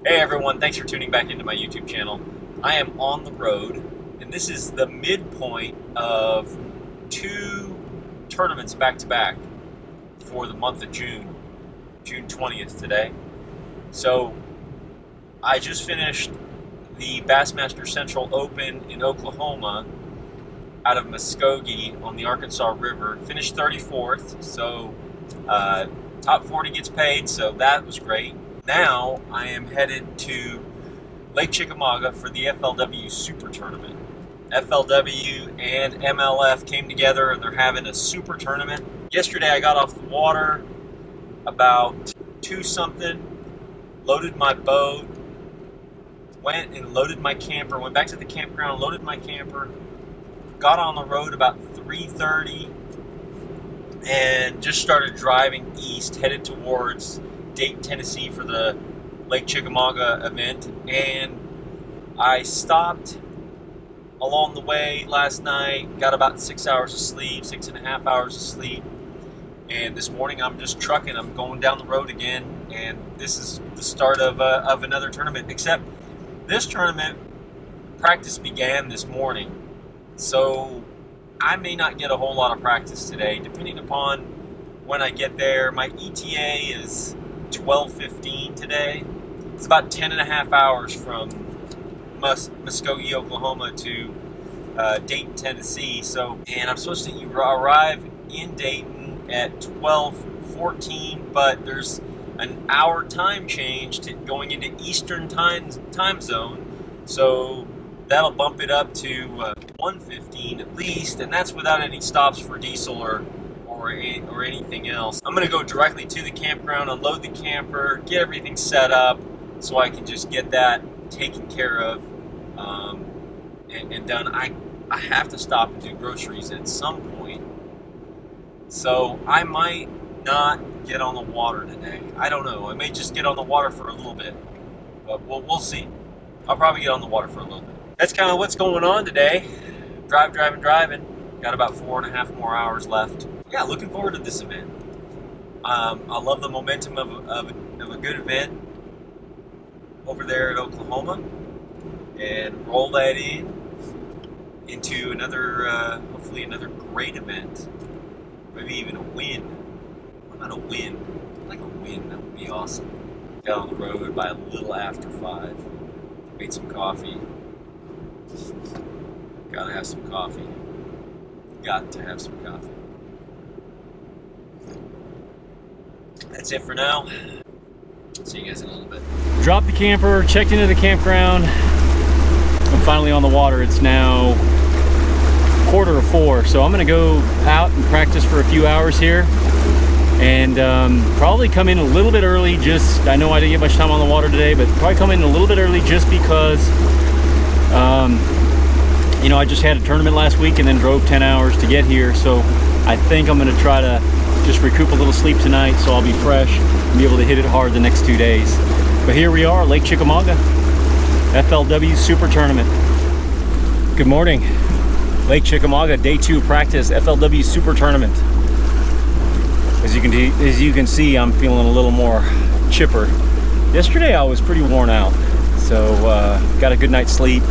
Hey everyone, thanks for tuning back into my YouTube channel. I am on the road, and this is the midpoint of two tournaments back-to-back for the month of June. June 20th today. So, I just finished the Bassmaster Central Open in Oklahoma out of Muskogee on the Arkansas River. Finished 34th, so top 40 gets paid, so that was great. Now I am headed to Lake Chickamauga for the FLW Super Tournament. FLW and MLF came together and they're having a super tournament. Yesterday I got off the water about 2-something, loaded my boat, went and loaded my camper, went back to the campground, loaded my camper, got on the road about 3:30 and just started driving east, headed towards Dayton, Tennessee for the Lake Chickamauga event. And I stopped along the way last night, got about 6 hours of sleep, 6.5 hours of sleep. And this morning I'm just trucking, I'm going down the road again, and this is the start of another tournament. Except this tournament practice began this morning, so I may not get a whole lot of practice today, depending upon when I get there. My ETA is 12:15 today. It's about 10.5 hours from Muskogee, Oklahoma to Dayton, Tennessee. So, and I'm supposed to arrive in Dayton at 12:14, but there's an hour time change going into Eastern time zone, so that'll bump it up to 1:15 at least, and that's without any stops for diesel or anything else. I'm going to go directly to the campground, unload the camper, get everything set up so I can just get that taken care of and done. I have to stop and do groceries at some point, so I might not get on the water today. I don't know. I may just get on the water for a little bit, but we'll see. I'll probably get on the water for a little bit. That's kind of what's going on today. Driving. Got about 4.5 more hours left. Yeah, looking forward to this event. I love the momentum of a good event over there at Oklahoma, and roll that into another, hopefully another great event. Maybe even a win. What about a win? Like a win, that would be awesome. Got on the road by a little after 5. Made some coffee. Gotta have some coffee. Got to have some coffee. That's it for now. See you guys in a little bit. Dropped the camper, checked into the campground. I'm finally on the water. It's now 3:45, so I'm gonna go out and practice for a few hours here, and probably come in a little bit early. I know I didn't get much time on the water today, but probably come in a little bit early just because you know, I just had a tournament last week and then drove 10 hours to get here, so I think I'm going to try to just recoup a little sleep tonight so I'll be fresh and be able to hit it hard the next 2 days. But here we are, Lake Chickamauga, FLW Super Tournament. Good morning. Lake Chickamauga, day 2 practice, FLW Super Tournament. As you can see, I'm feeling a little more chipper. Yesterday I was pretty worn out, so got a good night's sleep.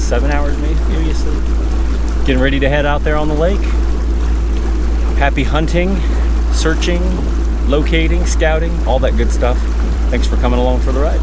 7 hours maybe asleep. Getting ready to head out there on the lake. Happy hunting, searching, locating, scouting, all that good stuff. Thanks for coming along for the ride.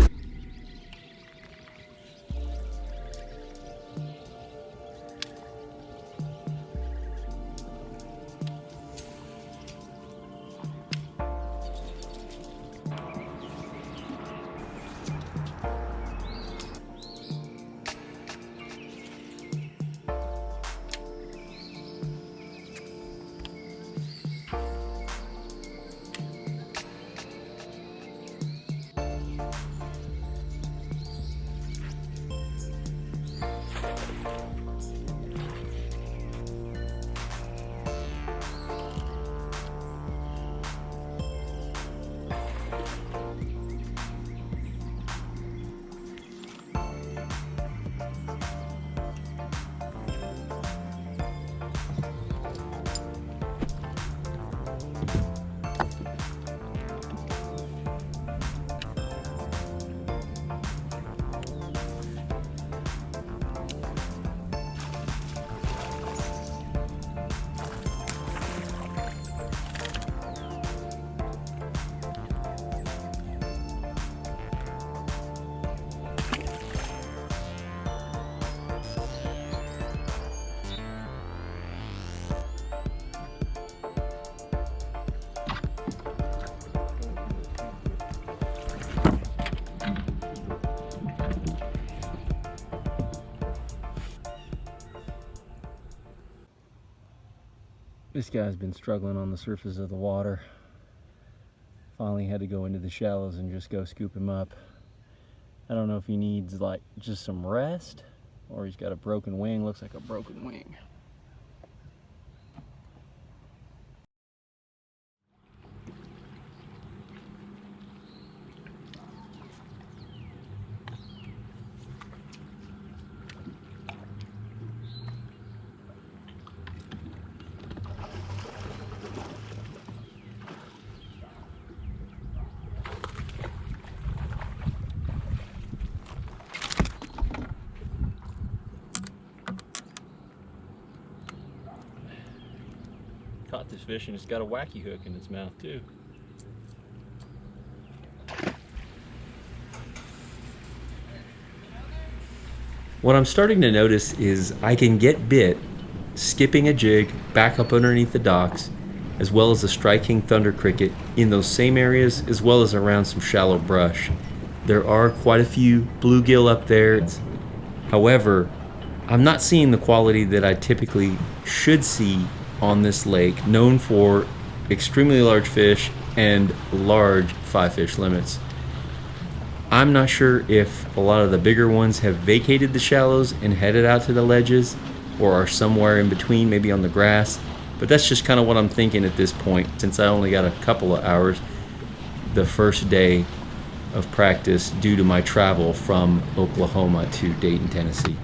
This guy's been struggling on the surface of the water. Finally had to go into the shallows and just go scoop him up. I don't know if he needs like just some rest or he's got a broken wing. Looks like a broken wing. Caught this fish and it's got a wacky hook in its mouth too. What I'm starting to notice is I can get bit skipping a jig back up underneath the docks, as well as a striking thunder cricket in those same areas, as well as around some shallow brush. There are quite a few bluegill up there. However, I'm not seeing the quality that I typically should see on this lake, known for extremely large fish and large 5-fish limits. I'm not sure if a lot of the bigger ones have vacated the shallows and headed out to the ledges, or are somewhere in between, maybe on the grass, but that's just kind of what I'm thinking at this point, since I only got a couple of hours the first day of practice due to my travel from Oklahoma to Dayton, Tennessee.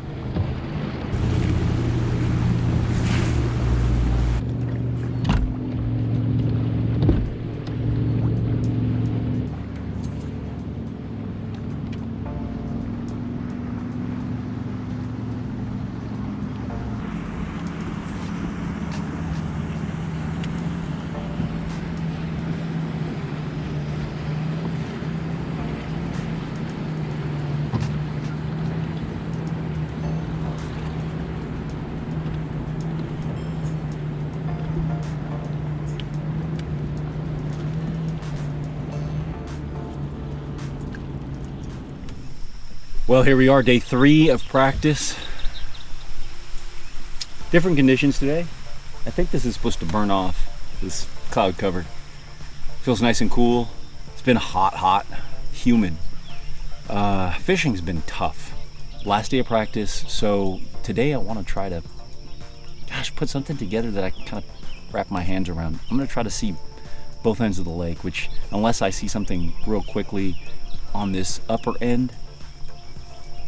Well, here we are, day 3 of practice. Different conditions today. I think this is supposed to burn off, this cloud cover. Feels nice and cool. It's been hot, humid. Fishing's been tough. Last day of practice, so today I want to try to, put something together that I can kind of wrap my hands around. I'm going to try to see both ends of the lake, which, unless I see something real quickly on this upper end,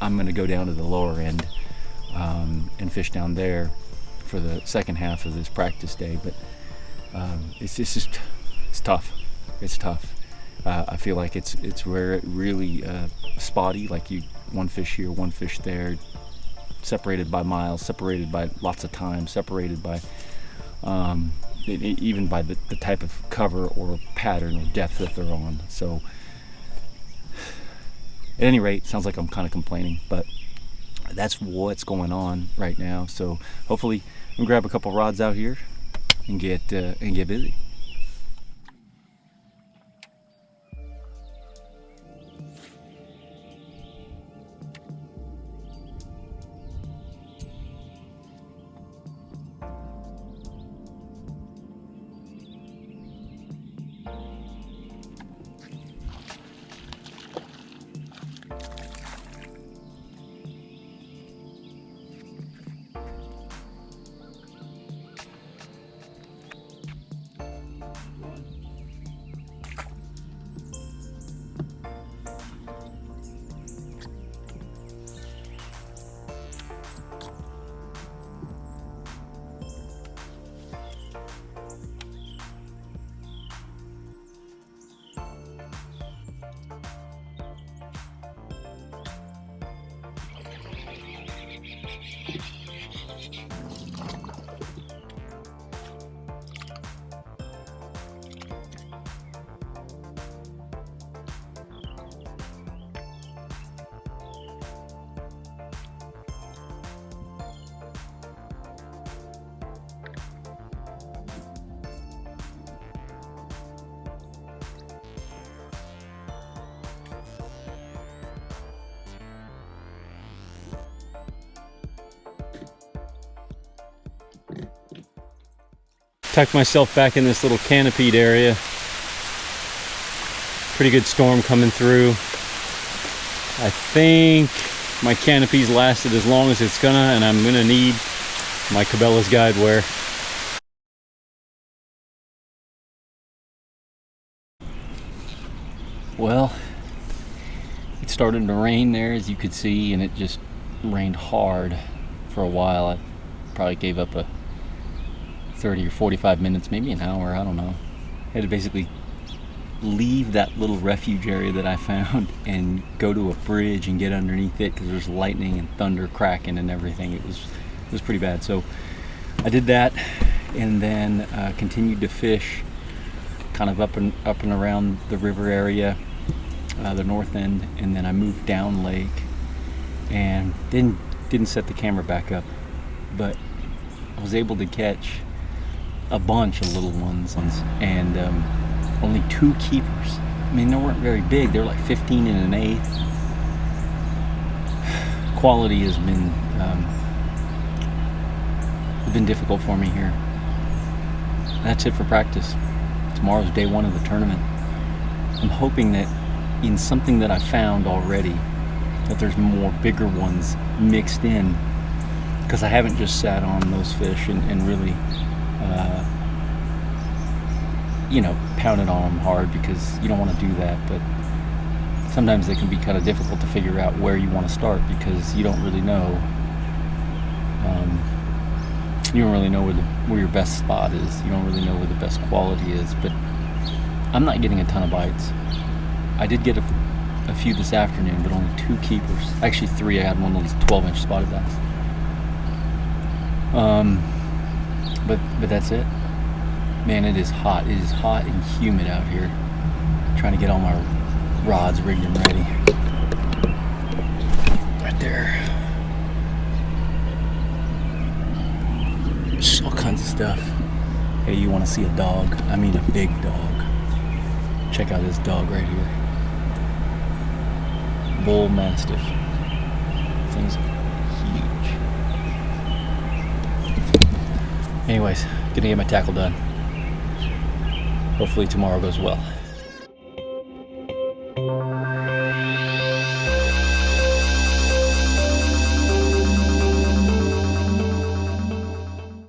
I'm going to go down to the lower end and fish down there for the second half of this practice day. But it's tough. It's tough. I feel like it's where it really spotty. Like one fish here, one fish there, separated by miles, separated by lots of time, separated by even by the type of cover or pattern or depth that they're on. So. At any rate, sounds like I'm kind of complaining, but that's what's going on right now. So hopefully I'm gonna grab a couple rods out here and get busy. tucked myself back in this little canopied area. Pretty good storm coming through. I think my canopy's lasted as long as it's gonna, and I'm gonna need my Cabela's guide wear. Well, it started to rain there, as you could see, and it just rained hard for a while. I probably gave up a 30 or 45 minutes, maybe an hour, I don't know. I had to basically leave that little refuge area that I found and go to a bridge and get underneath it because there's lightning and thunder cracking and everything. It was pretty bad. So I did that, and then continued to fish kind of up and around the river area, the north end, and then I moved down lake and didn't set the camera back up, but I was able to catch a bunch of little ones and only 2 keepers. I mean, they weren't very big. They were like 15 and 1/8. Quality has been difficult for me here. That's it for practice. Tomorrow's day 1 of the tournament. I'm hoping that in something that I found already, that there's more bigger ones mixed in, because I haven't just sat on those fish and really pounded on them hard, because you don't want to do that. But sometimes they can be kind of difficult to figure out where you want to start, because you don't really know where your best spot is. You don't really know where the best quality is. But I'm not getting a ton of bites. I did get a few this afternoon, but only 2 keepers. Actually 3. I had one of those 12-inch spotted bass. But that's it. Man, it is hot. It is hot and humid out here. Trying to get all my rods rigged and ready. Right there. Just all kinds of stuff. Hey, you want to see a dog? I mean a big dog. Check out this dog right here. Bull Mastiff. Thing's huge. Anyways, gonna get my tackle done. Hopefully tomorrow goes well.